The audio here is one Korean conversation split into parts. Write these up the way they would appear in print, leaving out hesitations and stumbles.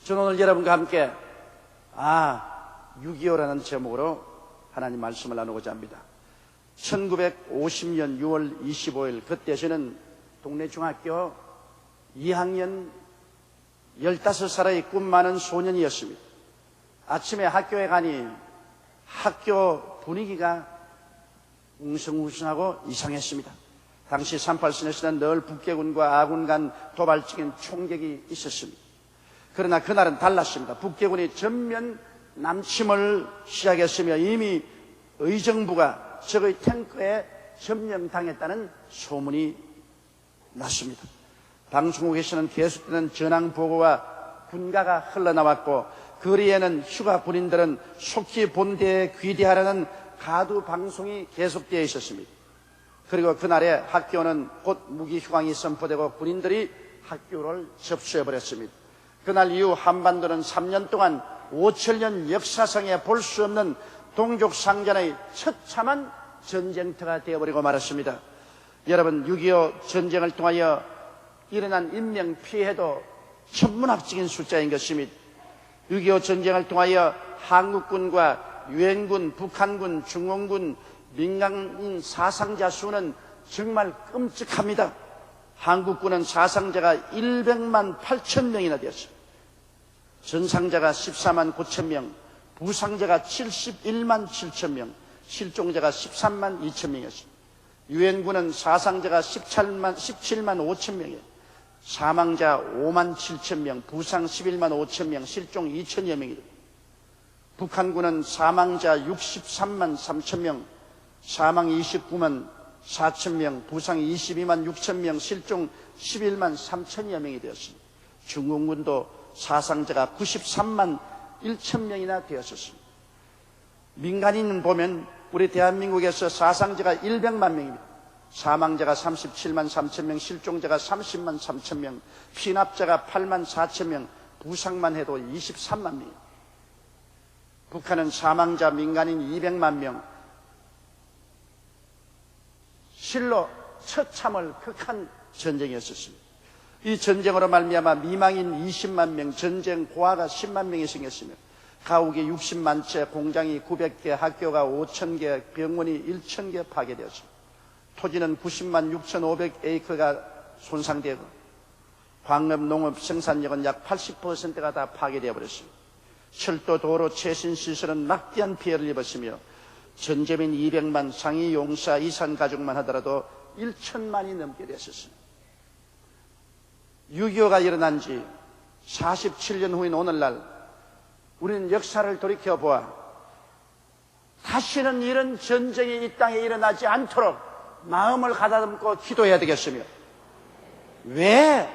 저는 오늘 여러분과 함께 6.25라는 제목으로 하나님 말씀을 나누고자 합니다. 1950년 6월 25일 그때 저는 동네 중학교 2학년 15살의 꿈 많은 소년이었습니다. 아침에 학교에 가니 학교 분위기가 웅성웅성하고 이상했습니다. 당시 38선에서는 늘 북계군과 아군 간 도발적인 총격이 있었습니다. 그러나 그날은 달랐습니다. 북계군이 전면 남침을 시작했으며 이미 의정부가 적의 탱크에 점령당했다는 소문이 났습니다. 방송국에서는 계속되는 전황보고와 군가가 흘러나왔고 거리에는 휴가 군인들은 속히 본대에 귀대하라는 가두 방송이 계속되어 있었습니다. 그리고 그날에 학교는 곧 무기휴강이 선포되고 군인들이 학교를 접수해버렸습니다. 그날 이후 한반도는 3년 동안 5천년 역사상에 볼 수 없는 동족상전의 처참한 전쟁터가 되어버리고 말았습니다. 여러분, 6.25 전쟁을 통하여 일어난 인명피해도 천문학적인 숫자인 것입니다. 6.25 전쟁을 통하여 한국군과 유엔군, 북한군, 중공군, 민간인 사상자 수는 정말 끔찍합니다. 한국군은 사상자가 100만 8천 명이나 되었습니다. 전상자가 14만 9천 명, 부상자가 71만 7천 명, 실종자가 13만 2천 명이었습니다. 유엔군은 사상자가 17만 5천 명이에요. 사망자 5만 7천 명, 부상 11만 5천 명, 실종 2천여 명이다. 북한군은 사망자 63만 3천 명, 사망 29만 4천 명, 부상 22만 6천 명, 실종 11만 3천여 명이 되었습니다. 중공군도 사상자가 93만 1천 명이나 되었습니다. 민간인 보면 우리 대한민국에서 사상자가 100만 명입니다. 사망자가 37만 3천 명, 실종자가 30만 3천 명, 피납자가 8만 4천 명, 부상만 해도 23만 명입니다. 북한은 사망자 민간인 200만 명, 실로 처참을 극한 전쟁이었습니다. 이 전쟁으로 말미암아 미망인 20만 명, 전쟁 고아가 10만 명이 생겼으며 가옥이 60만 채, 공장이 900개, 학교가 5,000개, 병원이 1,000개 파괴되었습니다. 토지는 90만 6,500에이커가 손상되고 광업, 농업, 생산력은 약 80%가 다 파괴되어 버렸습니다. 철도, 도로, 최신시설은 막대한 피해를 입었으며 전재민 200만, 상위 용사, 이산 가족만 하더라도 1천만이 넘게 됐었습니다. 6.25가 일어난 지 47년 후인 오늘날 우리는 역사를 돌이켜보아 다시는 이런 전쟁이 이 땅에 일어나지 않도록 마음을 가다듬고 기도해야 되겠으며 왜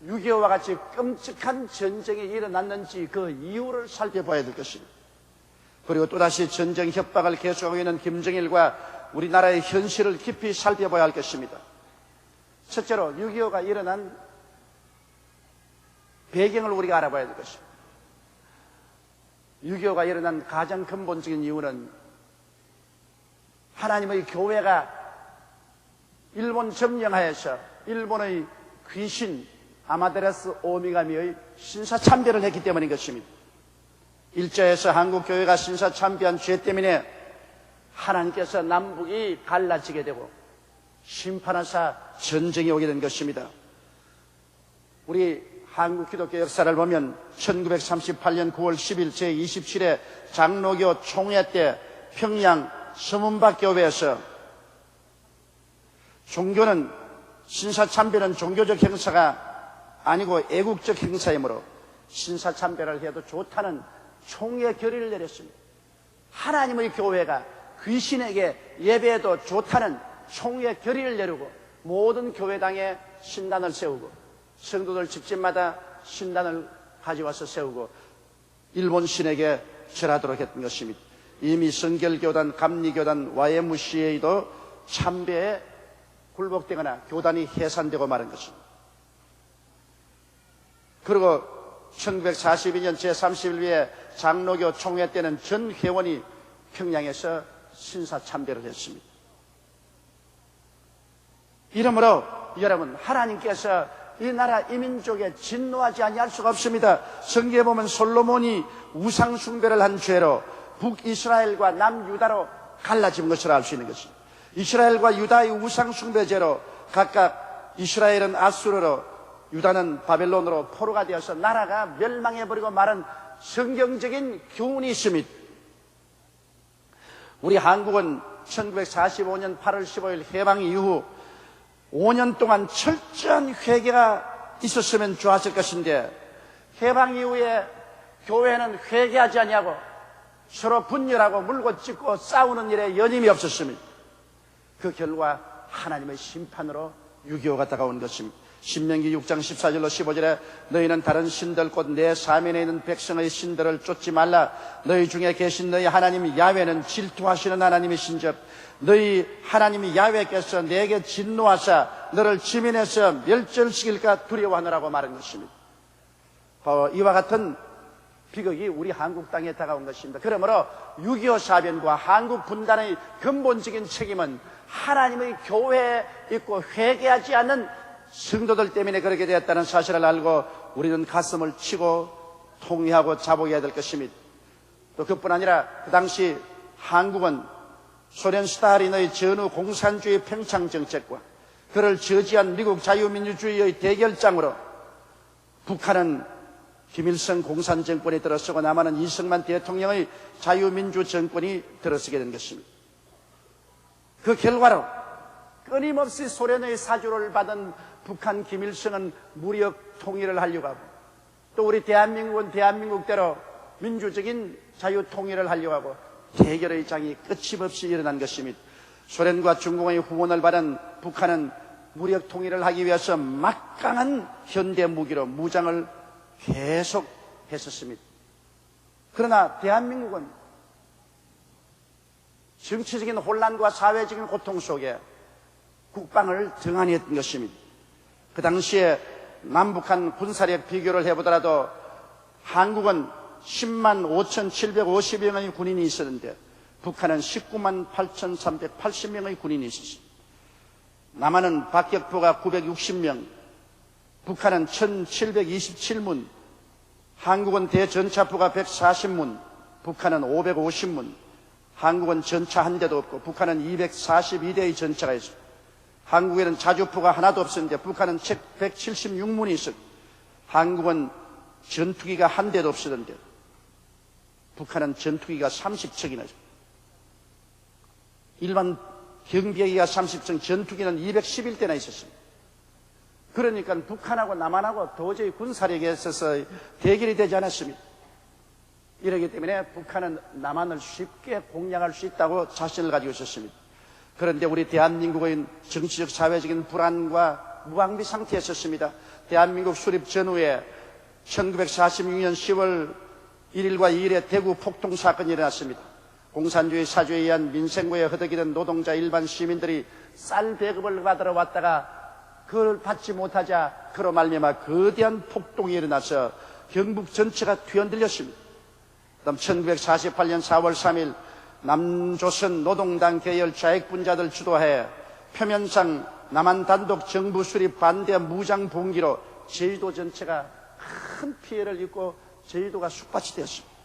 6.25와 같이 끔찍한 전쟁이 일어났는지 그 이유를 살펴봐야 될 것입니다. 그리고 또다시 전쟁 협박을 계속하고 있는 김정일과 우리나라의 현실을 깊이 살펴봐야 할 것입니다. 첫째로 6.25가 일어난 배경을 우리가 알아봐야 될 것입니다. 6.25가 일어난 가장 근본적인 이유는 하나님의 교회가 일본 점령하에서 일본의 귀신 아마데라스 오미가미의 신사참배를 했기 때문인 것입니다. 일제에서 한국교회가 신사참배한 죄 때문에 하나님께서 남북이 갈라지게 되고 심판하사 전쟁이 오게 된 것입니다. 우리 한국 기독교 역사를 보면 1938년 9월 10일 제27회 장로교 총회 때 평양 서문박교회에서 종교는 신사참배는 종교적 행사가 아니고 애국적 행사이므로 신사참배를 해도 좋다는 총회 결의를 내렸습니다. 하나님의 교회가 귀신에게 예배해도 좋다는 총회 결의를 내리고 모든 교회당에 신단을 세우고 성도들 집집마다 신단을 가져와서 세우고 일본 신에게 절하도록 했던 것입니다. 이미 성결교단, 감리교단, YMCA도 참배에 굴복되거나 교단이 해산되고 마른 것입니다. 그리고 1942년 제31회 장로교 총회 때는 전 회원이 평양에서 신사참배를 했습니다. 이러므로 여러분, 하나님께서 이 나라 이 민족에 진노하지 아니할 수가 없습니다. 성경에 보면 솔로몬이 우상 숭배를 한 죄로 북이스라엘과 남유다로 갈라진 것을 알 수 있는 것입니다. 이스라엘과 유다의 우상 숭배죄로 각각 이스라엘은 아수르로 유다는 바벨론으로 포로가 되어서 나라가 멸망해버리고 말은 성경적인 교훈이 있습니다. 우리 한국은 1945년 8월 15일 해방 이후 5년 동안 철저한 회개가 있었으면 좋았을 것인데 해방 이후에 교회는 회개하지 아니하고 서로 분열하고 물고 찢고 싸우는 일에 여념이 없었습니다. 그 결과 하나님의 심판으로 6.25가 다가온 것입니다. 신명기 6장 14절로 15절에 너희는 다른 신들 곧 내 사면에 있는 백성의 신들을 쫓지 말라. 너희 중에 계신 너희 하나님 야훼는 질투하시는 하나님이신즉 너희 하나님이 야훼께서 내게 진노하사 너를 지면에서 멸절시킬까 두려워하느라고 말한 것입니다. 바로 이와 같은 비극이 우리 한국 땅에 다가온 것입니다. 그러므로 6.25 사변과 한국 분단의 근본적인 책임은 하나님의 교회에 있고 회개하지 않는 성도들 때문에 그렇게 되었다는 사실을 알고 우리는 가슴을 치고 통회하고 자복해야 될 것입니다. 또 그뿐 아니라 그 당시 한국은 소련 스탈린의 전후 공산주의 팽창 정책과 그를 저지한 미국 자유민주주의의 대결장으로 북한은 김일성 공산정권이 들어서고 남한은 이승만 대통령의 자유민주 정권이 들어서게 된 것입니다. 그 결과로 끊임없이 소련의 사주를 받은 북한 김일성은 무력 통일을 하려고 하고 또 우리 대한민국은 대한민국대로 민주적인 자유 통일을 하려고 하고 대결의 장이 끝임없이 일어난 것입니다. 소련과 중공의 후원을 받은 북한은 무력 통일을 하기 위해서 막강한 현대 무기로 무장을 계속 했었습니다. 그러나 대한민국은 정치적인 혼란과 사회적인 고통 속에 국방을 등한히 했던 것입니다. 그 당시에 남북한 군사력 비교를 해보더라도 한국은 10만 5,750명의 군인이 있었는데 북한은 19만 8,380명의 군인이 있었습니다. 남한은 박격포가 960명, 북한은 1,727문, 한국은 대전차포가 140문, 북한은 550문, 한국은 전차 한 대도 없고 북한은 242대의 전차가 있습니다. 한국에는 자주포가 하나도 없었는데 북한은 176문이 있었고 한국은 전투기가 한 대도 없었는데 북한은 전투기가 30척이나 있습니다. 일반 경비기가 30척, 전투기는 211대나 있었습니다. 그러니까 북한하고 남한하고 도저히 군사력에 있어서 대결이 되지 않았습니다. 이러기 때문에 북한은 남한을 쉽게 공략할 수 있다고 자신을 가지고 있었습니다. 그런데 우리 대한민국의 정치적 사회적인 불안과 무방비 상태에 있었습니다. 대한민국 수립 전후에 1946년 10월 1일과 2일에 대구 폭동 사건이 일어났습니다. 공산주의 사주에 의한 민생고에 허덕이던 노동자 일반 시민들이 쌀 배급을 받으러 왔다가 그걸 받지 못하자 그로 말미암아 거대한 폭동이 일어나서 경북 전체가 뒤흔들렸습니다. 그다음 1948년 4월 3일 남조선 노동당 계열 좌익분자들 주도하에 표면상 남한 단독 정부 수립 반대 무장 봉기로 제주도 전체가 큰 피해를 입고 제주도가 쑥밭이 되었습니다.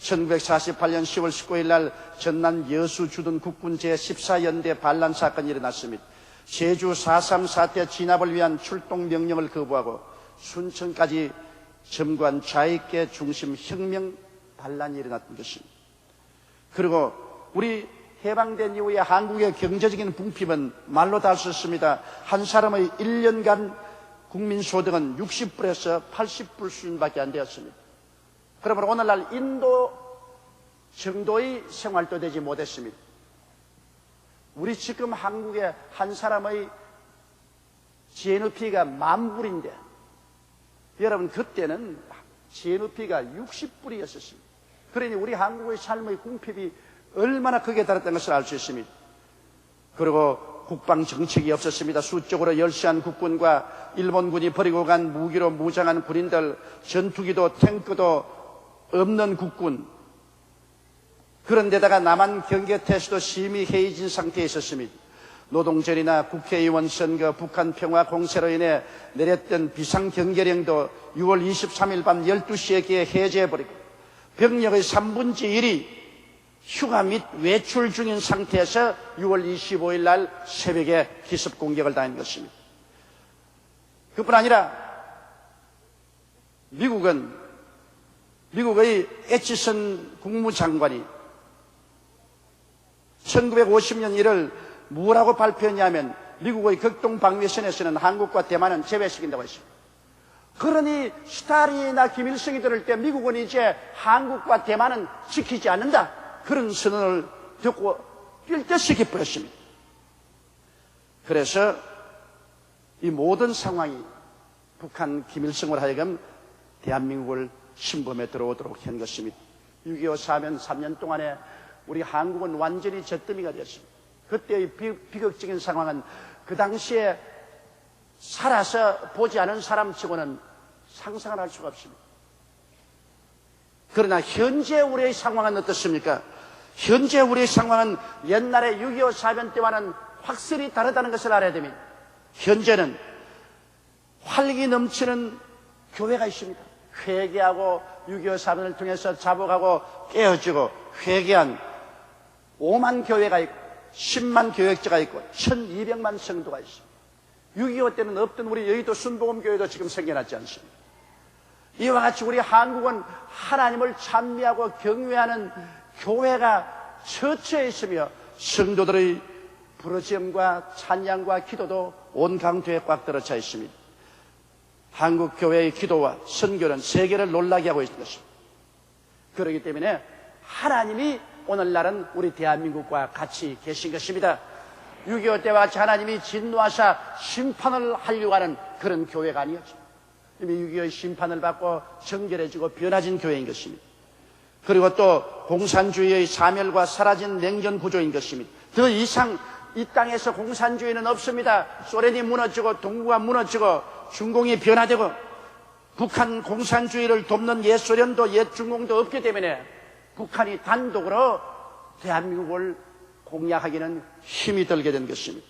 1948년 10월 19일 날 전남 여수 주둔 국군 제14연대 반란 사건이 일어났습니다. 제주 4.3 사태 진압을 위한 출동 명령을 거부하고 순천까지 점거한 좌익계 중심 혁명 반란이 일어났던 것입니다. 그리고 우리 해방된 이후에 한국의 경제적인 궁핍은 말로 다 할 수 없습니다. 한 사람의 1년간 국민소득은 60불에서 80불 수준밖에 안 되었습니다. 그러므로 오늘날 인도 정도의 생활도 되지 못했습니다. 우리 지금 한국의 한 사람의 GNP가 10,000불인데 여러분 그때는 GNP가 60불이었습니다. 그러니 우리 한국의 삶의 궁핍이 얼마나 크게 달했다는 것을 알 수 있습니다. 그리고 국방 정책이 없었습니다. 수적으로 열세한 국군과 일본군이 버리고 간 무기로 무장한 군인들, 전투기도 탱크도 없는 국군, 그런데다가 남한 경계태세도 심히 해이진 상태에 있었습니다. 노동절이나 국회의원 선거, 북한 평화 공세로 인해 내렸던 비상경계령도 6월 23일 밤 12시에 해제해버리고 병력의 3분의 1이 휴가 및 외출 중인 상태에서 6월 25일 날 새벽에 기습 공격을 당한 것입니다. 그뿐 아니라 미국의 애치슨 국무장관이 1950년 1월 뭐라고 발표했냐면 미국의 극동방위선에서는 한국과 대만은 제외시킨다고 했습니다. 그러니 스탈린이나 김일성이 들을 때 미국은 이제 한국과 대만은 지키지 않는다, 그런 선언을 듣고 뛸 듯이 기뻐했습니다. 그래서 이 모든 상황이 북한 김일성을 하여금 대한민국을 침범에 들어오도록 한 것입니다. 6.25 사면 3년 동안에 우리 한국은 완전히 젖더미가 되었습니다. 그때의 비극적인 상황은 그 당시에 살아서 보지 않은 사람치고는 상상을 할 수가 없습니다. 그러나 현재 우리의 상황은 어떻습니까? 현재 우리의 상황은 옛날에 6.25 사변 때와는 확실히 다르다는 것을 알아야 됩니다. 현재는 활기 넘치는 교회가 있습니다. 회개하고 6.25 사변을 통해서 자복하고 깨어지고 회개한 5만 교회가 있고 10만 교역자가 있고 1200만 성도가 있습니다. 6.25 때는 없던 우리 여의도 순복음교회도 지금 생겨났지 않습니까? 이와 같이 우리 한국은 하나님을 찬미하고 경외하는 교회가 처처해 있으며 성도들의 부르짖음과 찬양과 기도도 온 강도에 꽉 들어차 있습니다. 한국 교회의 기도와 선교는 세계를 놀라게 하고 있는 것입니다. 그렇기 때문에 하나님이 오늘날은 우리 대한민국과 같이 계신 것입니다. 6.25 때와 같이 하나님이 진노하사 심판을 하려고 하는 그런 교회가 아니었죠. 이미 6.25의 심판을 받고 정결해지고 변화진 교회인 것입니다. 그리고 또 공산주의의 사멸과 사라진 냉전 구조인 것입니다. 더 이상 이 땅에서 공산주의는 없습니다. 소련이 무너지고 동구가 무너지고 중공이 변화되고 북한 공산주의를 돕는 옛 소련도 옛 중공도 없기 때문에 북한이 단독으로 대한민국을 공략하기는 힘이 들게 된 것입니다.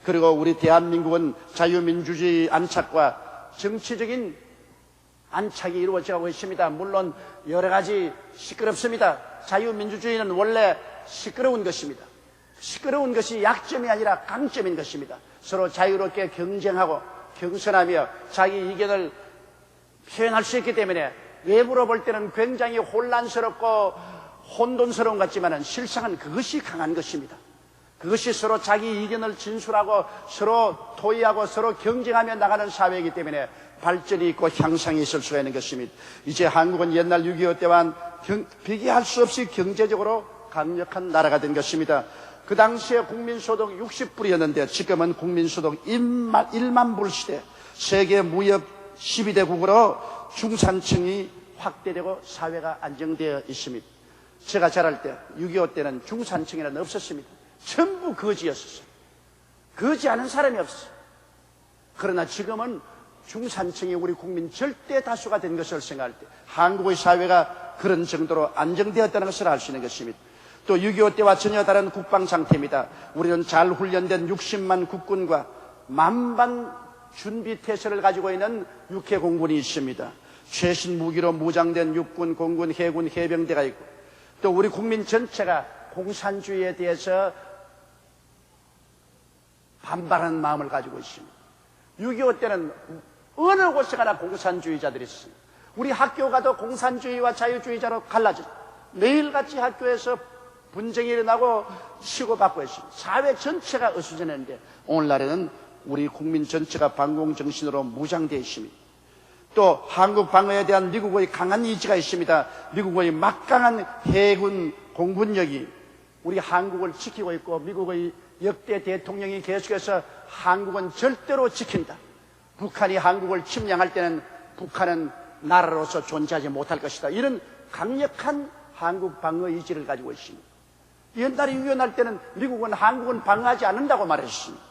그리고 우리 대한민국은 자유민주주의 안착과 정치적인 안착이 이루어져가고 있습니다. 물론 여러 가지 시끄럽습니다. 자유민주주의는 원래 시끄러운 것입니다. 시끄러운 것이 약점이 아니라 강점인 것입니다. 서로 자유롭게 경쟁하고 경선하며 자기 의견을 표현할 수 있기 때문에 외부로 볼 때는 굉장히 혼란스럽고 혼돈스러운 것 같지만 실상은 그것이 강한 것입니다. 그것이 서로 자기 의견을 진술하고 서로 토의하고 서로 경쟁하며 나가는 사회이기 때문에 발전이 있고 향상이 있을 수가 있는 것입니다. 이제 한국은 옛날 6.25 때와는 비교할 수 없이 경제적으로 강력한 나라가 된 것입니다. 그 당시에 국민소득 60불이었는데 지금은 국민소득 1만 불 시대, 세계 무역 12대국으로 중산층이 확대되고 사회가 안정되어 있습니다. 제가 자랄 때 6.25 때는 중산층이라는 없었습니다. 전부 거지였었어요. 거지하는 사람이 없었어요. 그러나 지금은 중산층이 우리 국민 절대 다수가 된 것을 생각할 때 한국의 사회가 그런 정도로 안정되었다는 것을 알 수 있는 것입니다. 또 6.25 때와 전혀 다른 국방 상태입니다. 우리는 잘 훈련된 60만 국군과 만반 준비 태세를 가지고 있는 육해 공군이 있습니다. 최신 무기로 무장된 육군, 공군, 해군, 해병대가 있고 또 우리 국민 전체가 공산주의에 대해서 반발하는 마음을 가지고 있습니다. 6.25 때는 어느 곳에 가나 공산주의자들이 있습니다. 우리 학교 가도 공산주의와 자유주의자로 갈라졌습니다. 매일같이 학교에서 분쟁이 일어나고 치고받고 있습니다. 사회 전체가 어수선했는데 오늘날에는 우리 국민 전체가 반공정신으로 무장되어 있습니다. 또 한국 방어에 대한 미국의 강한 의지가 있습니다. 미국의 막강한 해군 공군력이 우리 한국을 지키고 있고 미국의 역대 대통령이 계속해서 한국은 절대로 지킨다. 북한이 한국을 침략할 때는 북한은 나라로서 존재하지 못할 것이다. 이런 강력한 한국 방어 의지를 가지고 있습니다. 옛날에 유연할 때는 미국은 한국은 방어하지 않는다고 말했습니다.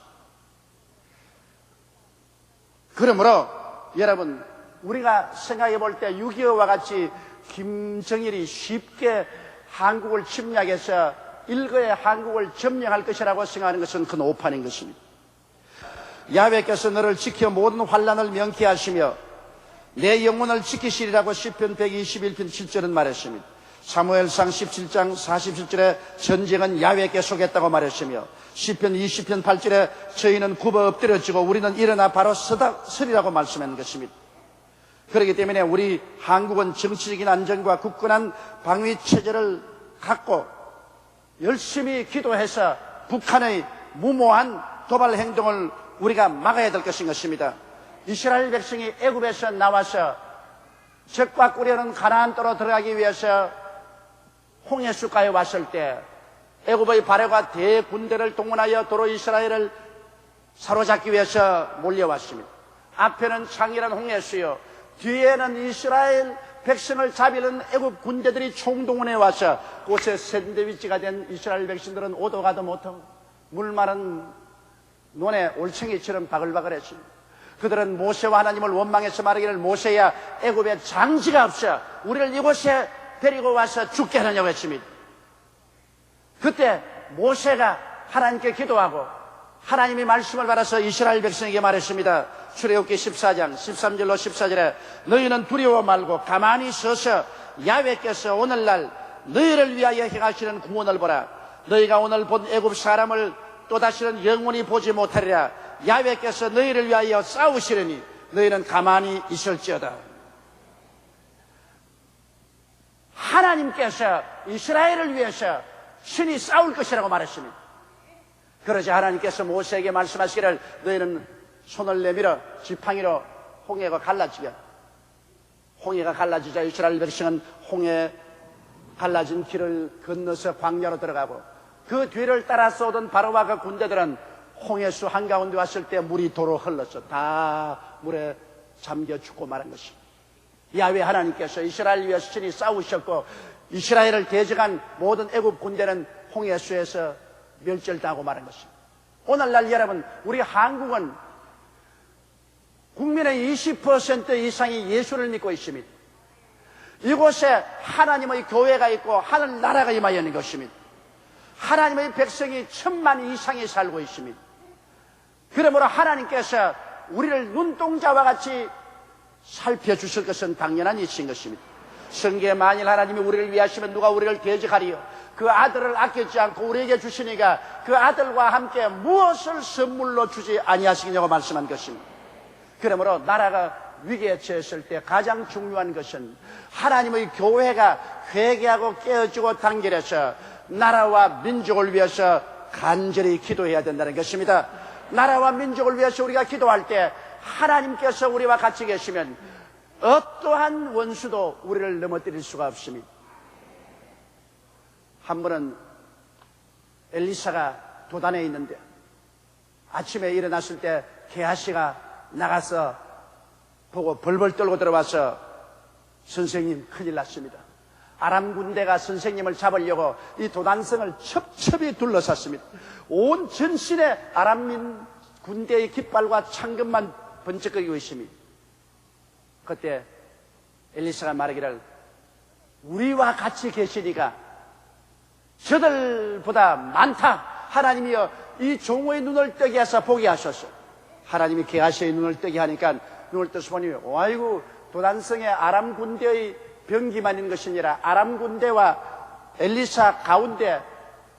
그러므로 여러분 우리가 생각해 볼 때 6.25와 같이 김정일이 쉽게 한국을 침략해서 일거에 한국을 점령할 것이라고 생각하는 것은 큰 오판인 것입니다. 야훼께서 너를 지켜 모든 환난을 명쾌하시며 내 영혼을 지키시리라고 시편 121편 7절은 말했습니다. 사무엘상 17장 47절에 전쟁은 야훼께 속했다고 말했으며 시편 20편 8절에 저희는 굽어 엎드려지고 우리는 일어나 바로 서리라고 말씀한 것입니다. 그렇기 때문에 우리 한국은 정치적인 안정과 굳건한 방위 체제를 갖고 열심히 기도해서 북한의 무모한 도발 행동을 우리가 막아야 될 것인 것입니다. 이스라엘 백성이 애굽에서 나와서 적과 꾸려는 가나안 땅으로 들어가기 위해서 홍해수가에 왔을 때 애굽의 바로가 대군대를 동원하여 도로 이스라엘을 사로잡기 위해서 몰려왔습니다. 앞에는 창이란 홍해수요, 뒤에는 이스라엘 백성을 잡이는 애굽 군대들이 총동원해 와서 그곳에 샌드위치가 된 이스라엘 백성들은 오도 가도 못하고 물 마른 논에 올챙이처럼 바글바글했습니다. 그들은 모세와 하나님을 원망해서 말하기를 모세야, 애굽에 장지가 없어 우리를 이곳에 데리고 와서 죽게 하느냐고 했습니다. 그때 모세가 하나님께 기도하고 하나님이 말씀을 받아서 이스라엘 백성에게 말했습니다. 출애굽기 14장 13절로 14절에 너희는 두려워 말고 가만히 서서 야훼께서 오늘날 너희를 위하여 행하시는 구원을 보라. 너희가 오늘 본 애굽 사람을 또다시는 영원히 보지 못하리라. 야훼께서 너희를 위하여 싸우시려니 너희는 가만히 있을지어다. 하나님께서 이스라엘을 위해서 신이 싸울 것이라고 말했습니다. 그러자 하나님께서 모세에게 말씀하시기를 너희는 손을 내밀어 지팡이로 홍해가 갈라지게. 홍해가 갈라지자 이스라엘 백성은 홍해 갈라진 길을 건너서 광야로 들어가고 그 뒤를 따라서 오던 바로와 그 군대들은 홍해수 한가운데 왔을 때 물이 도로 흘렀어. 다 물에 잠겨 죽고 말한 것입니다. 야훼 하나님께서 이스라엘 위해서 친히 싸우셨고 이스라엘을 대적한 모든 애굽 군대는 홍해수에서 멸절당하고 말한 것입니다. 오늘날 여러분, 우리 한국은 국민의 20% 이상이 예수를 믿고 있습니다. 이곳에 하나님의 교회가 있고 하늘나라가 임하여 있는 것입니다. 하나님의 백성이 1000만 이상이 살고 있습니다. 그러므로 하나님께서 우리를 눈동자와 같이 살펴주실 것은 당연한 이치인 것입니다. 성경에 만일 하나님이 우리를 위하시면 누가 우리를 대적하리요? 그 아들을 아끼지 않고 우리에게 주시니까 그 아들과 함께 무엇을 선물로 주지 아니하시겠냐고 말씀한 것입니다. 그러므로 나라가 위기에 처했을 때 가장 중요한 것은 하나님의 교회가 회개하고 깨어지고 단결해서 나라와 민족을 위해서 간절히 기도해야 된다는 것입니다. 나라와 민족을 위해서 우리가 기도할 때 하나님께서 우리와 같이 계시면 어떠한 원수도 우리를 넘어뜨릴 수가 없습니다. 한 번은 엘리사가 도단에 있는데 아침에 일어났을 때 게하시가 나가서 보고 벌벌 떨고 들어와서 선생님 큰일 났습니다. 아람 군대가 선생님을 잡으려고 이 도단성을 첩첩이 둘러쌌습니다. 온 전신에 아람 군대의 깃발과 창금만 번쩍거리고 있습니다. 그때 엘리사가 말하기를 우리와 같이 계시니까 저들보다 많다. 하나님이여 이 종의 눈을 뜨게 하사 보게 하소서. 하나님이 게하시의 눈을 뜨게 하니까 눈을 떠서 보니 아이고 도단성의 아람 군대의 병기만 있는 것이 아니라 아람 군대와 엘리사 가운데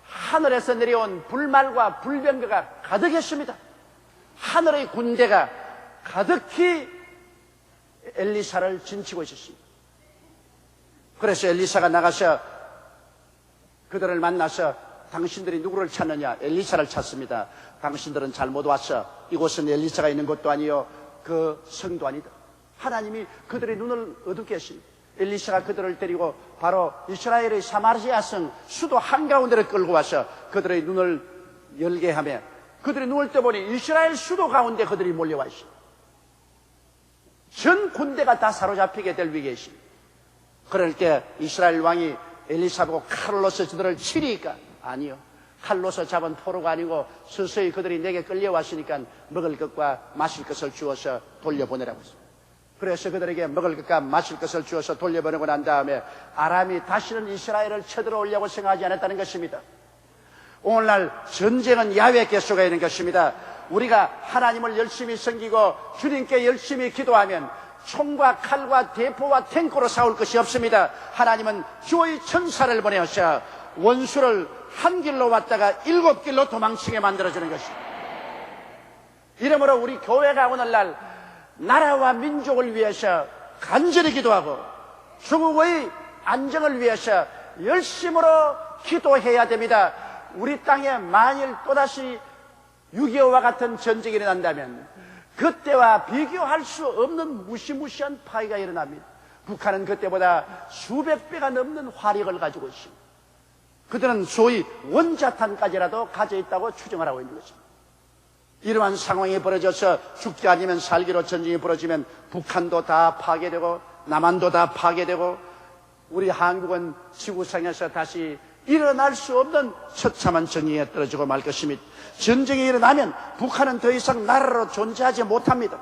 하늘에서 내려온 불말과 불병거가 가득했습니다. 하늘의 군대가 가득히 엘리사를 진치고 있었습니다. 그래서 엘리사가 나가서 그들을 만나서 당신들이 누구를 찾느냐? 엘리사를 찾습니다. 당신들은 잘못 왔어. 이곳은 엘리사가 있는 곳도 아니요 그 성도 아니다. 하나님이 그들의 눈을 어둡게 했습니다. 엘리사가 그들을 데리고 바로 이스라엘의 사마리아 성 수도 한가운데를 끌고 와서 그들의 눈을 열게 하며 그들의 눈을 떠보니 이스라엘 수도 가운데 그들이 몰려와 있습니다. 전 군대가 다 사로잡히게 될 위기에 있습니다. 그럴 때 이스라엘 왕이 엘리사 보고 칼로서 저들을 치리까? 아니요. 칼로서 잡은 포로가 아니고 서서히 그들이 내게 끌려왔으니까 먹을 것과 마실 것을 주어서 돌려보내라고 했습니다. 그래서 그들에게 먹을 것과 마실 것을 주어서 돌려보내고 난 다음에 아람이 다시는 이스라엘을 쳐들어오려고 생각하지 않았다는 것입니다. 오늘날 전쟁은 야외께 쏘가 있는 것입니다. 우리가 하나님을 열심히 섬기고 주님께 열심히 기도하면 총과 칼과 대포와 탱크로 싸울 것이 없습니다. 하나님은 주의 천사를 보내셔 원수를 한 길로 왔다가 7길로 도망치게 만들어주는 것입니다. 이러므로 우리 교회가 오늘날 나라와 민족을 위해서 간절히 기도하고 조국의 안정을 위해서 열심으로 기도해야 됩니다. 우리 땅에 만일 또다시 6.25와 같은 전쟁이 일어난다면 그때와 비교할 수 없는 무시무시한 파괴가 일어납니다. 북한은 그때보다 수백 배가 넘는 화력을 가지고 있습니다. 그들은 소위 원자탄까지라도 가져 있다고 추정을 하고 있는 것입니다. 이러한 상황이 벌어져서 죽지 아니면 살기로 전쟁이 벌어지면 북한도 다 파괴되고 남한도 다 파괴되고 우리 한국은 지구상에서 다시 일어날 수 없는 처참한 전쟁에 떨어지고 말 것입니다. 전쟁이 일어나면 북한은 더 이상 나라로 존재하지 못합니다.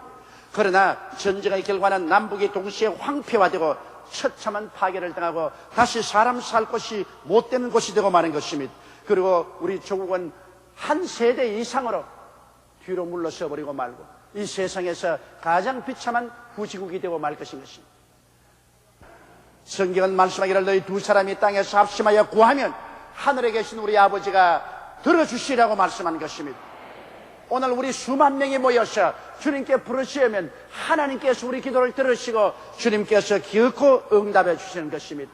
그러나 전쟁의 결과는 남북이 동시에 황폐화되고 처참한 파괴를 당하고 다시 사람 살 곳이 못 되는 곳이 되고 마는 것입니다. 그리고 우리 조국은 한 세대 이상으로 뒤로 물러서 버리고 말고 이 세상에서 가장 비참한 후지국이 되고 말 것인 것입니다. 성경은 말씀하기를 너희 두 사람이 땅에서 합심하여 구하면 하늘에 계신 우리 아버지가 들어주시라고 말씀한 것입니다. 오늘 우리 수만 명이 모여서 주님께 부르시면 하나님께서 우리 기도를 들으시고 주님께서 기어코 응답해 주시는 것입니다.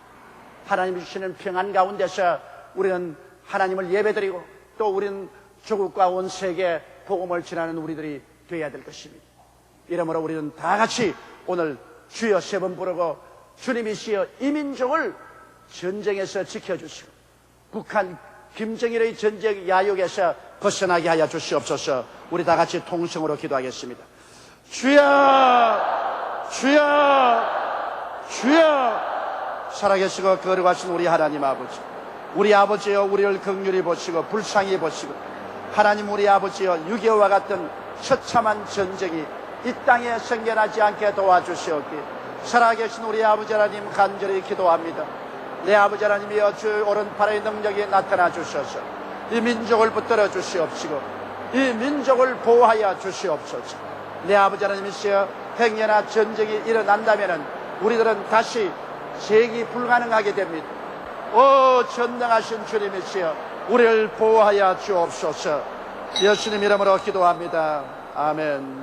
하나님 주시는 평안 가운데서 우리는 하나님을 예배드리고 또 우리는 조국과 온 세계에 복음을 전하는 우리들이 되어야 될 것입니다. 이러므로 우리는 다 같이 오늘 주여 3번 부르고 주님이시여 이 민족을 전쟁에서 지켜주시고 북한 김정일의 전쟁 야욕에서 벗어나게 하여 주시옵소서. 우리 다 같이 통성으로 기도하겠습니다. 주여 주여 주여. 살아계시고 거룩하신 우리 하나님 아버지, 우리 아버지여 우리를 긍휼히 보시고 불쌍히 보시고 하나님 우리 아버지여 6.25와 같은 처참한 전쟁이 이 땅에 생겨나지 않게 도와주시옵기 살아계신 우리 아버지 하나님 간절히 기도합니다. 내 아버지 하나님이여 주 오른팔의 능력이 나타나 주셔서 이 민족을 붙들어 주시옵시고 이 민족을 보호하여 주시옵소서. 내 아버지 하나님이시여 행여나 전쟁이 일어난다면 우리들은 다시 재기 불가능하게 됩니다. 오 전능하신 주님이시여 우리를 보호하여 주옵소서. 예수님 이름으로 기도합니다. 아멘.